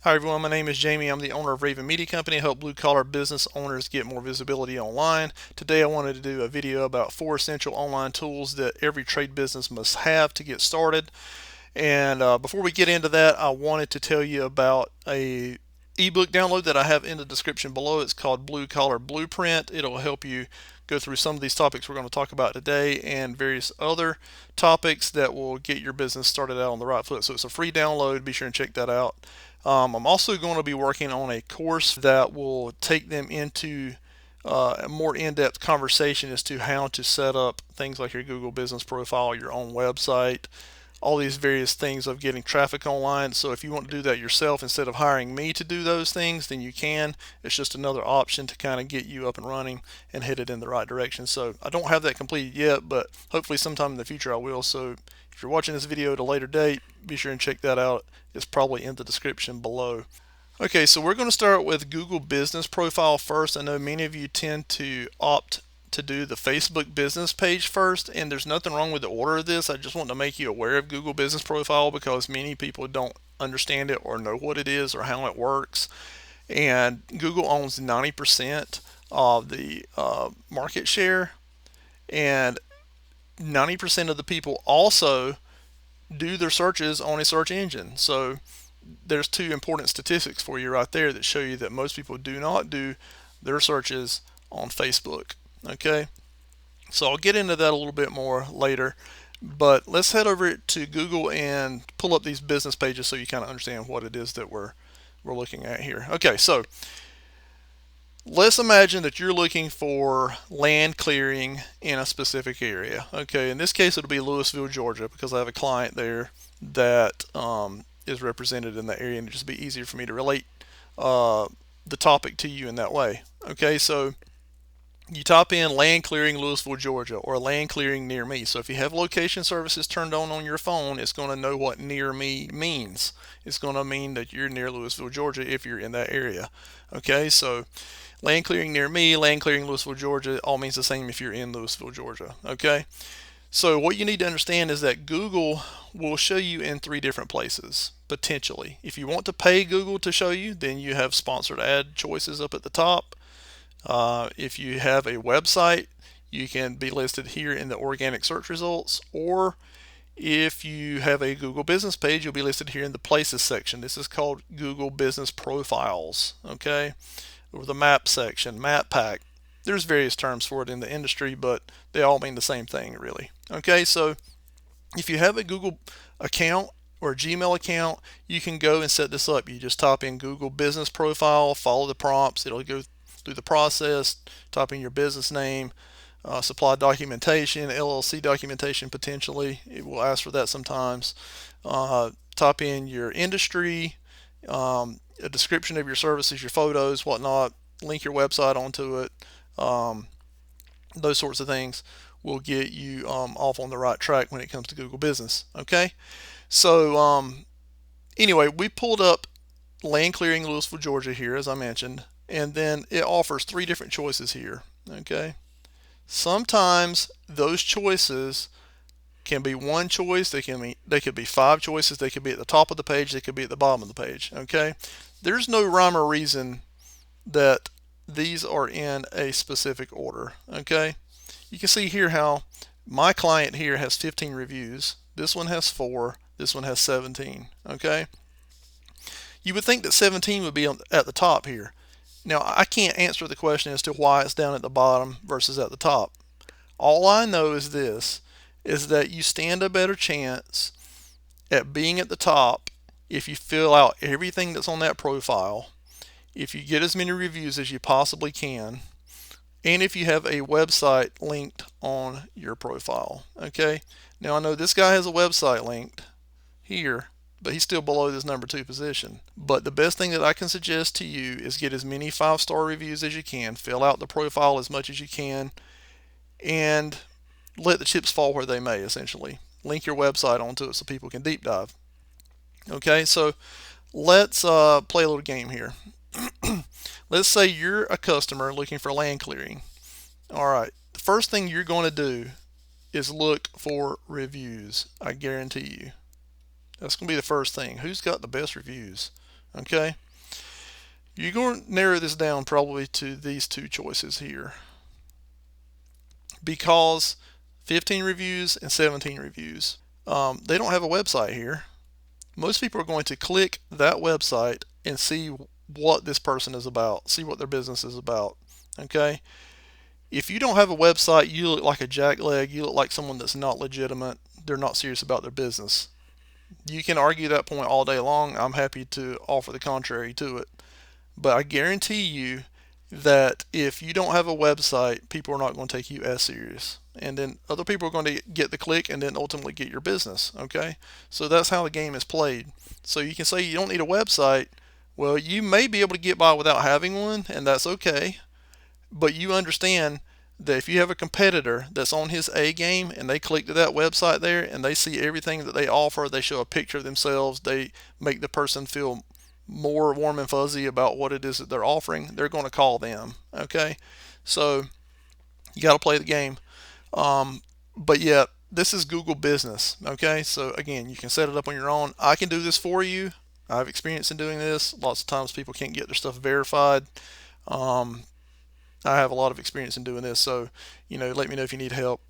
Hi everyone, my name is Jamie. I'm the owner of Raven Media Company. I help blue collar business owners get more visibility online. Today I wanted to do a video about 4 essential online tools that every trade business must have to get started. And before we get into that, I wanted to tell you about a ebook download that I have in the description below. It's called Blue Collar Blueprint. It'll help you go through some of these topics we're going to talk about today and various other topics that will get your business started out on the right foot. So it's a free download. Be sure and check that out. I'm also going to be working on a course that will take them into a more in-depth conversation as to how to set up things like your Google business profile, your own website, all these various things of getting traffic online. So if you want to do that yourself instead of hiring me to do those things, then you can. It's just another option to kind of get you up and running and headed in the right direction. So I don't have that completed yet, but hopefully sometime in the future I will. So if you're watching this video at a later date, be sure and check that out. It's probably in the description below. Okay, so we're going to start with Google Business Profile first. I know many of you tend to opt to do the Facebook business page first, and there's nothing wrong with the order of this. I just want to make you aware of Google Business Profile because many people don't understand it or know what it is or how it works. And Google owns 90% of the market share, and 90% of the people also do their searches on a search engine. So there's two important statistics for you right there that show you that most people do not do their searches on Facebook. Okay, so I'll get into that a little bit more later, but let's head over to Google and pull up these business pages so you kind of understand what it is that we're looking at here. Okay, so let's imagine that you're looking for land clearing in a specific area. Okay, in this case it'll be Louisville, Georgia, because I have a client there that is represented in that area, and it'll just be easier for me to relate the topic to you in that way. Okay, so you type in land clearing Louisville, Georgia, or land clearing near me. So if you have location services turned on your phone, it's going to know what near me means. It's going to mean that you're near Louisville, Georgia if you're in that area. Okay, so land clearing near me, land clearing Louisville, Georgia, all means the same if you're in Louisville, Georgia. Okay, so what you need to understand is that Google will show you in 3 different places, potentially. If you want to pay Google to show you, then you have sponsored ad choices up at the top. If you have a website, you can be listed here in the organic search results, or if you have a Google business page, you'll be listed here in the places section. This is called Google Business Profiles, okay? Or the map section, map pack. There's various terms for it in the industry, but they all mean the same thing, really. Okay, so if you have a Google account or a Gmail account, you can go and set this up. You just type in Google Business Profile, follow the prompts. It'll go through the process, type in your business name, supply documentation, LLC documentation potentially. It will ask for that sometimes. Type in your industry, a description of your services, your photos, whatnot. Link your website onto it. Those sorts of things will get you off on the right track when it comes to Google Business. Okay, so anyway, we pulled up land clearing Louisville, Georgia here, as I mentioned, and then it offers 3 different choices here. Okay, sometimes those choices can be one choice, they could be 5 choices, they could be at the top of the page, they could be at the bottom of the page. Okay, there's no rhyme or reason that these are in a specific order. Okay, you can see here how my client here has 15 reviews, this one has 4, this one has 17. Okay, you would think that 17 would be at the top here. Now I can't answer the question as to why it's down at the bottom versus at the top. All I know is this, is that you stand a better chance at being at the top if you fill out everything that's on that profile, if you get as many reviews as you possibly can, and if you have a website linked on your profile. Okay, now I know this guy has a website linked here, but he's still below this number 2 position. But the best thing that I can suggest to you is get as many 5-star reviews as you can, fill out the profile as much as you can, and let the chips fall where they may, essentially. Link your website onto it so people can deep dive. Okay, so let's play a little game here. Let's say you're a customer looking for land clearing. All right, the first thing you're going to do is look for reviews. I guarantee you. That's going to be the first thing. Who's got the best reviews? Okay, you're going to narrow this down probably to these two choices here, because 15 reviews and 17 reviews, they don't have a website here. Most people are going to click that website and see what this person is about, see what their business is about. Okay, if you don't have a website, you look like a jackleg. You look like someone that's not legitimate. They're not serious about their business. You can argue that point all day long. I'm happy to offer the contrary to it. But I guarantee you that if you don't have a website, people are not going to take you as serious. And then other people are going to get the click and then ultimately get your business. Okay? So that's how the game is played. So you can say you don't need a website. Well, you may be able to get by without having one, and that's okay. But you understand that if you have a competitor that's on his A game and they click to that website there and they see everything that they offer, they show a picture of themselves, they make the person feel more warm and fuzzy about what it is that they're offering, they're going to call them. Okay, so you got to play the game. But yeah, this is Google Business. Okay, so again, you can set it up on your own. I can do this for you. I have experience in doing this. Lots of times people can't get their stuff verified. Um, I have a lot of experience in doing this, so let me know if you need help.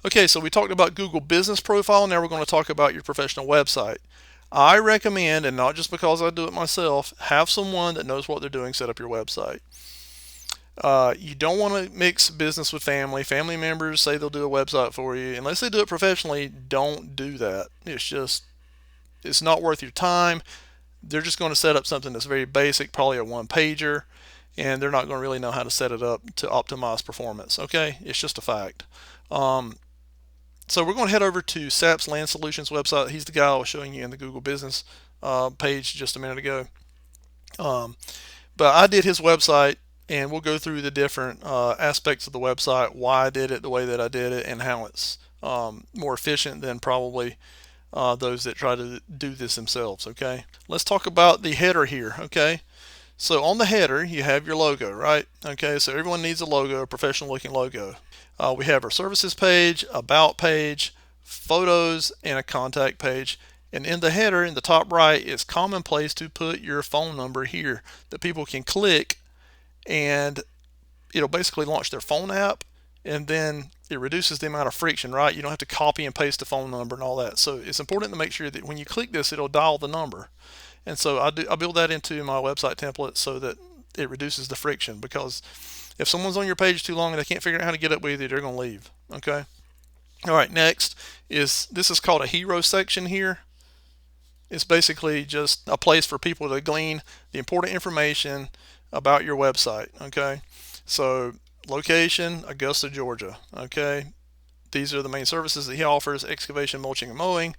Okay, so we talked about Google Business Profile. Now we're going to talk about your professional website. I recommend, and not just because I do it myself, have someone that knows what they're doing set up your website. You don't want to mix business with family. Family members say they'll do a website for you. Unless they do it professionally, don't do that. It's not worth your time. They're just going to set up something that's very basic, probably a one-pager, and they're not going to really know how to set it up to optimize performance. Okay, it's just a fact. So we're going to head over to SAP's Land Solutions website. He's the guy I was showing you in the Google Business page just a minute ago. But I did his website, and we'll go through the different aspects of the website, why I did it the way that I did it, and how it's more efficient than probably those that try to do this themselves. Okay, let's talk about the header here. Okay, so on the header you have your logo, right? Okay, so everyone needs a logo, a professional looking logo. We have our services page, about page, photos, and a contact page. And in the header in the top right, it's commonplace to put your phone number here that people can click, and it'll basically launch their phone app, and then it reduces the amount of friction, right? You don't have to copy and paste the phone number and all that. So it's important to make sure that when you click this, it'll dial the number. And so I build that into my website template so that it reduces the friction, because if someone's on your page too long and they can't figure out how to get up with you, they're going to leave. Okay. All right. Next this is called a hero section here. It's basically just a place for people to glean the important information about your website. Okay. So location, Augusta, Georgia. Okay. These are the main services that he offers: excavation, mulching, and mowing.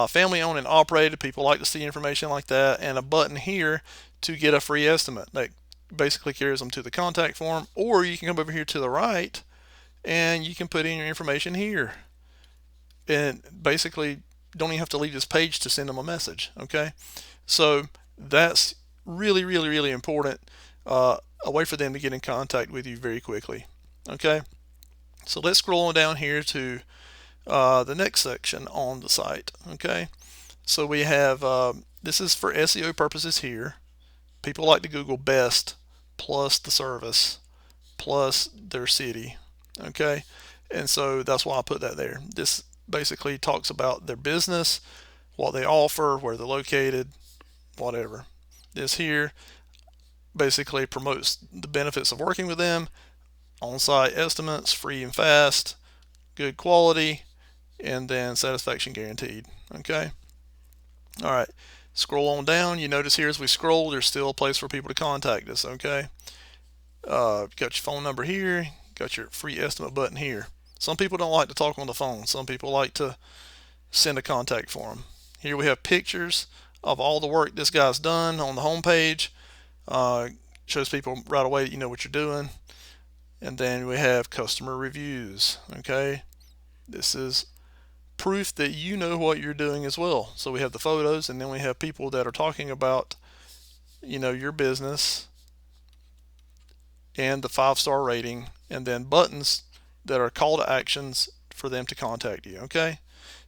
Family owned and operated. People like to see information like that. And a button here to get a free estimate that basically carries them to the contact form. Or you can come over here to the right and you can put in your information here. And basically don't even have to leave this page to send them a message. Okay. So that's really, really, really important. A way for them to get in contact with you very quickly. Okay. So let's scroll on down here to the next section on the site. Okay, so we have this is for SEO purposes here. People like to Google best plus the service plus their city. Okay, and so that's why I put that there. This basically talks about their business, what they offer, where they're located, whatever. This here basically promotes the benefits of working with them: on-site estimates, free and fast, good quality, and then satisfaction guaranteed. Okay. All right. Scroll on down. You notice here as we scroll, there's still a place for people to contact us. Okay. Got your phone number here. Got your free estimate button here. Some people don't like to talk on the phone. Some people like to send a contact form. Here we have pictures of all the work this guy's done on the home page. Shows people right away that you know what you're doing. And then we have customer reviews. Okay, this is proof that you know what you're doing as well. So we have the photos, and then we have people that are talking about your business, and the 5-star rating, and then buttons that are call to actions for them to contact you. Okay,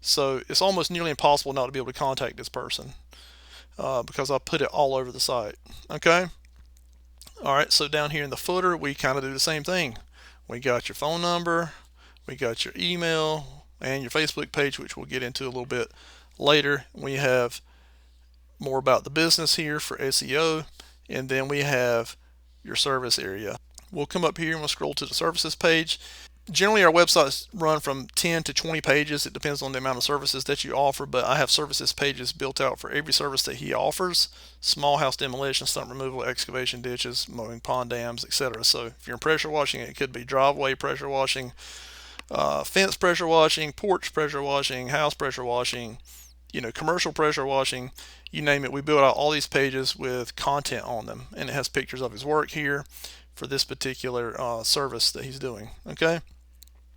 so it's almost nearly impossible not to be able to contact this person. because I put it all over the site. Okay. All right. So down here in the footer, we kind of do the same thing. We got your phone number, we got your email, and your Facebook page, which we'll get into a little bit later. We have more about the business here for SEO, and then we have your service area. We'll come up here and we'll scroll to the services page. Generally, our websites run from 10 to 20 pages. It depends on the amount of services that you offer, but I have services pages built out for every service that he offers: small house demolition, stump removal, excavation, ditches, mowing pond dams, etc. So if you're in pressure washing, it could be driveway pressure washing, fence pressure washing, porch pressure washing, house pressure washing, commercial pressure washing, you name it. We build out all these pages with content on them, and it has pictures of his work here for this particular service that he's doing. Okay.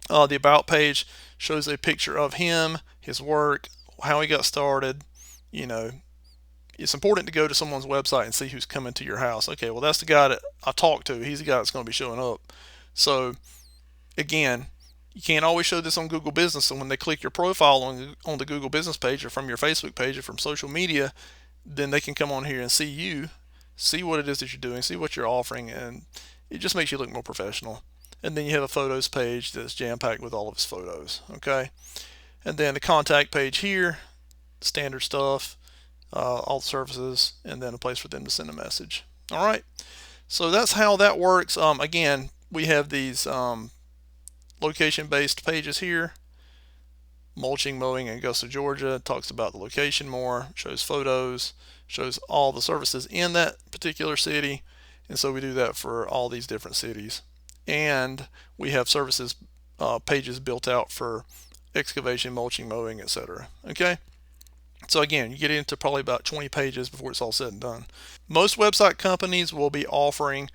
The About page shows a picture of him, his work, how he got started. You know, it's important to go to someone's website and see who's coming to your house. Okay, well, that's the guy that I talked to. He's the guy that's going to be showing up. So, again, you can't always show this on Google Business. So when they click your profile on the Google Business page, or from your Facebook page, or from social media, then they can come on here and see you, see what it is that you're doing, see what you're offering, and it just makes you look more professional. And then you have a photos page that's jam-packed with all of his photos. Okay, and then the contact page here, standard stuff, all the services, and then a place for them to send a message. All right, so that's how that works. Again, we have these location-based pages here. Mulching, mowing in Augusta, Georgia, talks about the location more, shows photos, shows all the services in that particular city, and so we do that for all these different cities. And we have services pages built out for excavation, mulching, mowing, etc. Okay, so again, you get into probably about 20 pages before it's all said and done. Most website companies will be offering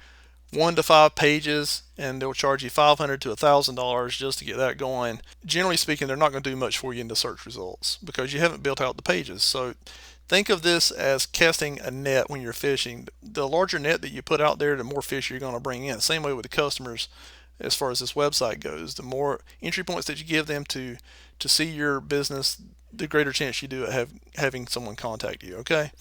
1 to 5 pages, and they'll charge you $500 to $1,000 just to get that going. Generally speaking, they're not going to do much for you in the search results because you haven't built out the pages. So think of this as casting a net when you're fishing. The larger net that you put out there, the more fish you're going to bring in. Same way with the customers as far as this website goes. The more entry points that you give them to see your business, the greater chance you do at having someone contact you. Okay,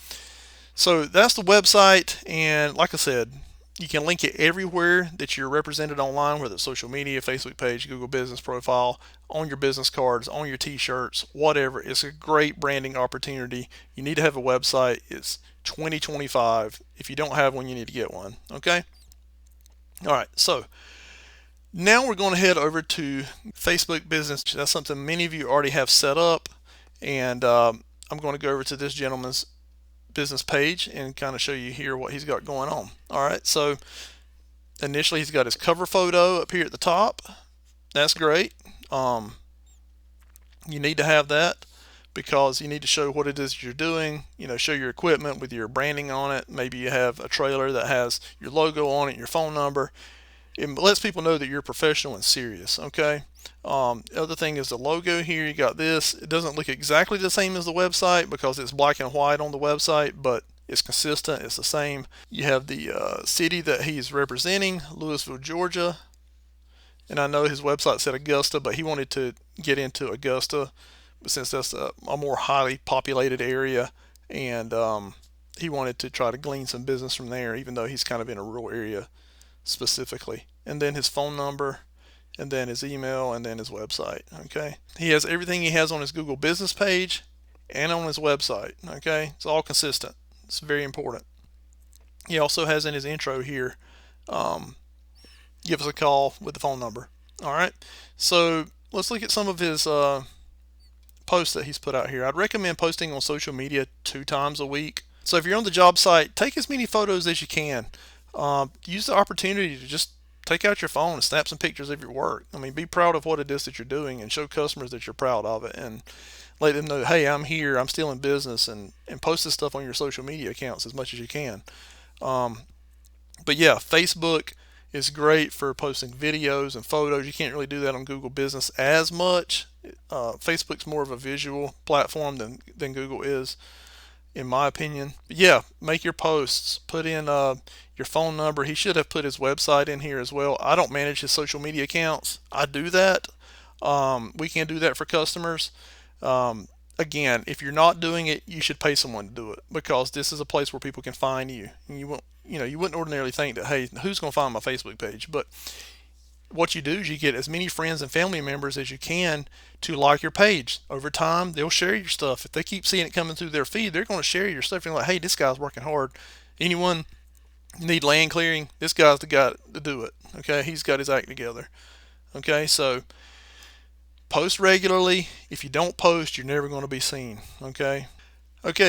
so that's the website, and like I said, you can link it everywhere that you're represented online, whether it's social media, Facebook page, Google Business profile, on your business cards, on your t-shirts, whatever. It's a great branding opportunity. You need to have a website. It's 2025. If you don't have one, you need to get one. Okay? All right, so now we're going to head over to Facebook Business. That's something many of you already have set up, and I'm going to go over to this gentleman's business page and kind of show you here what he's got going on. All right, so initially he's got his cover photo up here at the top. That's great. You need to have that because you need to show what it is you're doing. Show your equipment with your branding on it. Maybe you have a trailer that has your logo on it, your phone number. It lets people know that you're professional and serious. Okay. Other thing is the logo here. You got this. It doesn't look exactly the same as the website because it's black and white on the website, but it's consistent. It's the same. You have the city that he's representing, Louisville, Georgia. And I know his website said Augusta, but he wanted to get into Augusta since that's a more highly populated area, and he wanted to try to glean some business from there, even though he's kind of in a rural area specifically. And then his phone number, and then his email, and then his website. Okay, he has everything he has on his Google Business page and on his website. Okay, it's all consistent. It's very important. He also has in his intro here, give us a call with the phone number. All right, so let's look at some of his posts that he's put out here. I'd recommend posting on social media 2 times a week. So if you're on the job site, take as many photos as you can. Use the opportunity to just take out your phone and snap some pictures of your work. I mean, be proud of what it is that you're doing and show customers that you're proud of it, and let them know, hey, I'm here, I'm still in business, and post this stuff on your social media accounts as much as you can. But yeah, Facebook is great for posting videos and photos. You can't really do that on Google Business as much. Facebook's more of a visual platform than Google is, in my opinion. But yeah, make your posts. Put in your phone number. He should have put his website in here as well. I don't manage his social media accounts. I do that. We can do that for customers. again, if you're not doing it, you should pay someone to do it, because this is a place where people can find you. And you wouldn't ordinarily think that, hey, who's going to find my Facebook page? But what you do is you get as many friends and family members as you can to like your page. Over time, they'll share your stuff. If they keep seeing it coming through their feed, they're going to share your stuff. You're like, hey, this guy's working hard. Anyone need land clearing? This guy's the guy to do it. Okay, he's got his act together. Okay, so post regularly. If you don't post, you're never going to be seen. Okay,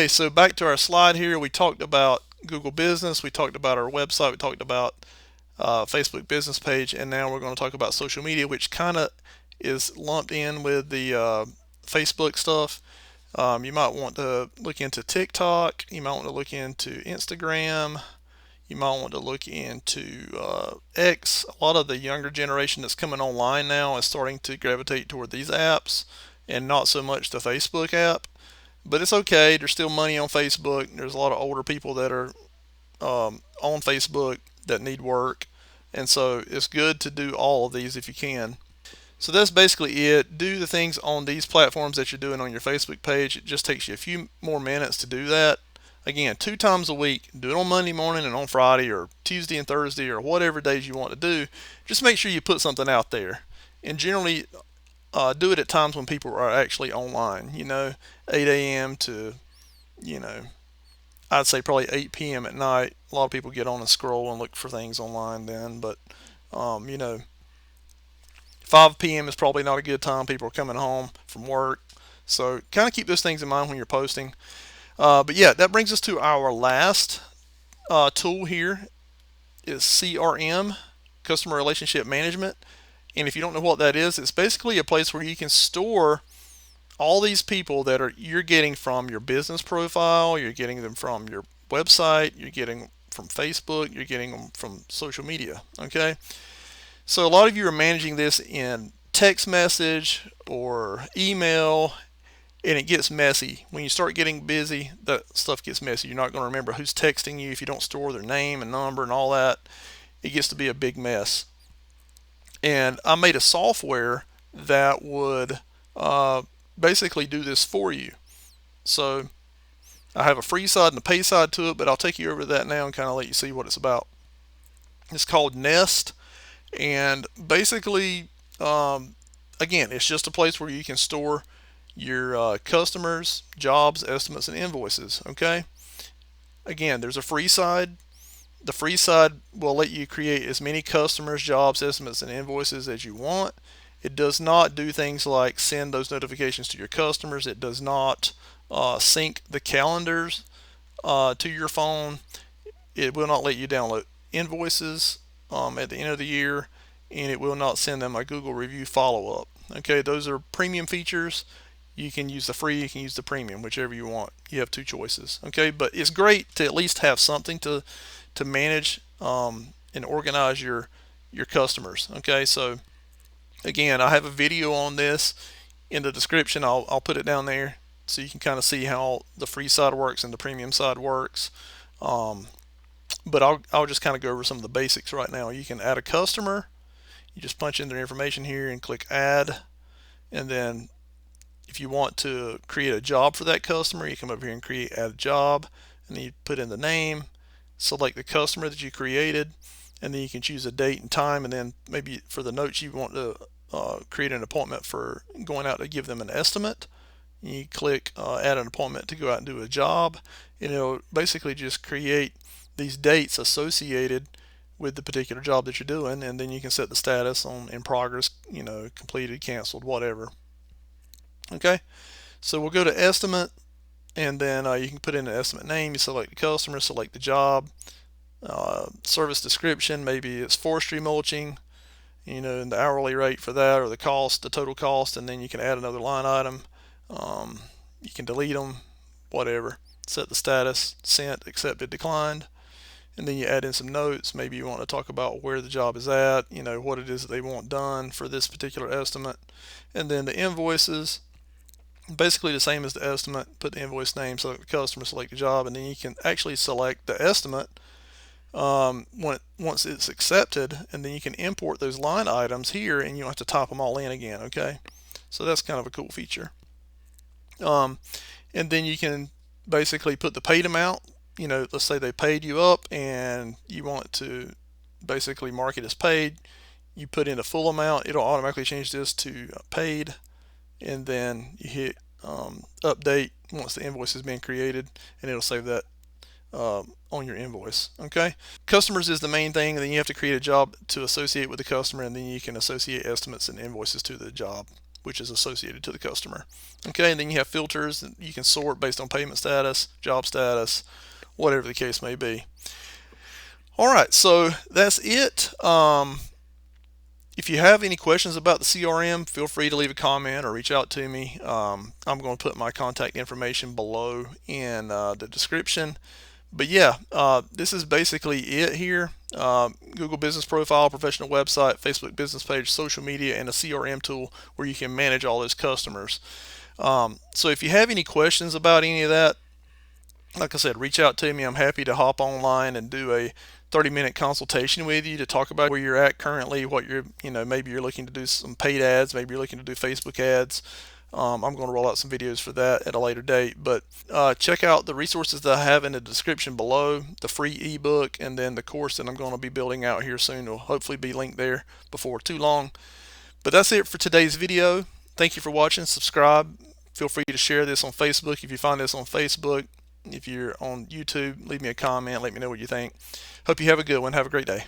so back to our slide here. We talked about Google Business, we talked about our website, we talked about Facebook business page, and now we're going to talk about social media, which kind of is lumped in with the Facebook stuff. You might want to look into TikTok, you might want to look into Instagram, you might want to look into X. A lot of the younger generation that's coming online now is starting to gravitate toward these apps and not so much the Facebook app. But it's okay, there's still money on Facebook. There's a lot of older people that are on Facebook that need work, and so it's good to do all of these if you can. So that's basically it. Do the things on these platforms that you're doing on your Facebook page. It just takes you a few more minutes to do that. Again, 2 times a week. Do it on Monday morning and on Friday, or Tuesday and Thursday, or whatever days you want to do. Just make sure you put something out there. And generally, do it at times when people are actually online. 8 a.m. to, I'd say probably 8 p.m. at night. A lot of people get on and scroll and look for things online then. But, 5 p.m. is probably not a good time. People are coming home from work. So kind of keep those things in mind when you're posting. But yeah, that brings us to our last tool here is CRM, Customer Relationship Management. And if you don't know what that is, it's basically a place where you can store all these people that you're getting from your business profile, you're getting them from your website, you're getting from Facebook, you're getting them from social media. Okay, so a lot of you are managing this in text message or email, and it gets messy. When you start getting busy, that stuff gets messy. You're not going to remember who's texting you if you don't store their name and number and all that. It gets to be a big mess. And I made a software that would basically do this for you. So I have a free side and a pay side to it, but I'll take you over that now and kind of let you see what it's about. It's called Nest, and basically, again, it's just a place where you can store your customers, jobs, estimates, and invoices. Okay. Again, there's a free side. The free side will let you create as many customers, jobs, estimates, and invoices as you want. It does not do things like send those notifications to your customers. It does not sync the calendars to your phone. It will not let you download invoices at the end of the year, and it will not send them a Google review follow-up. Okay, those are premium features. You can use the free, you can use the premium, whichever you want. You have 2 choices. Okay, but it's great to at least have something to manage and organize your customers. Okay, so again, I have a video on this in the description. I'll put it down there so you can kind of see how the free side works and the premium side works. But I'll just kind of go over some of the basics right now. You can add a customer. You just punch in their information here and click add, and then if you want to create a job for that customer, you come over here and add a job, and then you put in the name, select the customer that you created, and then you can choose a date and time, and then maybe for the notes you want to create an appointment for going out to give them an estimate. You click add an appointment to go out and do a job, and it'll basically just create these dates associated with the particular job that you're doing, and then you can set the status on in progress, completed, canceled, whatever. Okay, so we'll go to estimate, and then you can put in an estimate name. You select the customer, select the job, service description, maybe it's forestry mulching, and the hourly rate for that, or the cost, the total cost, and then you can add another line item. You can delete them, whatever. Set the status, sent, accepted, declined, and then you add in some notes. Maybe you want to talk about where the job is at, what it is that they want done for this particular estimate, and then the invoices. Basically the same as the estimate. Put the invoice name, select the customer, select the job, and then you can actually select the estimate once it's accepted, and then you can import those line items here, and you don't have to type them all in again. Okay, so that's kind of a cool feature. And then you can basically put the paid amount. Let's say they paid you up and you want to basically mark it as paid. You put in a full amount, it'll automatically change this to paid, and then you hit update once the invoice has been created, and it'll save that on your invoice. Okay, customers is the main thing, and then you have to create a job to associate with the customer, and then you can associate estimates and invoices to the job which is associated to the customer. Okay, and then you have filters that you can sort based on payment status, job status, whatever the case may be. All right, so that's it. If you have any questions about the CRM, feel free to leave a comment or reach out to me. I'm going to put my contact information below in the description. But yeah, this is basically it here. Google Business Profile, professional website, Facebook business page, social media, and a CRM tool where you can manage all those customers. So if you have any questions about any of that, like I said, reach out to me. I'm happy to hop online and do a 30-minute consultation with you to talk about where you're at currently, what you're, maybe you're looking to do some paid ads, maybe you're looking to do Facebook ads. I'm going to roll out some videos for that at a later date, but check out the resources that I have in the description below, the free ebook, and then the course that I'm going to be building out here soon will hopefully be linked there before too long. But that's it for today's video. Thank you for watching. Subscribe. Feel free to share this on Facebook if you find this on Facebook. If you're on YouTube, leave me a comment. Let me know what you think. Hope you have a good one. Have a great day.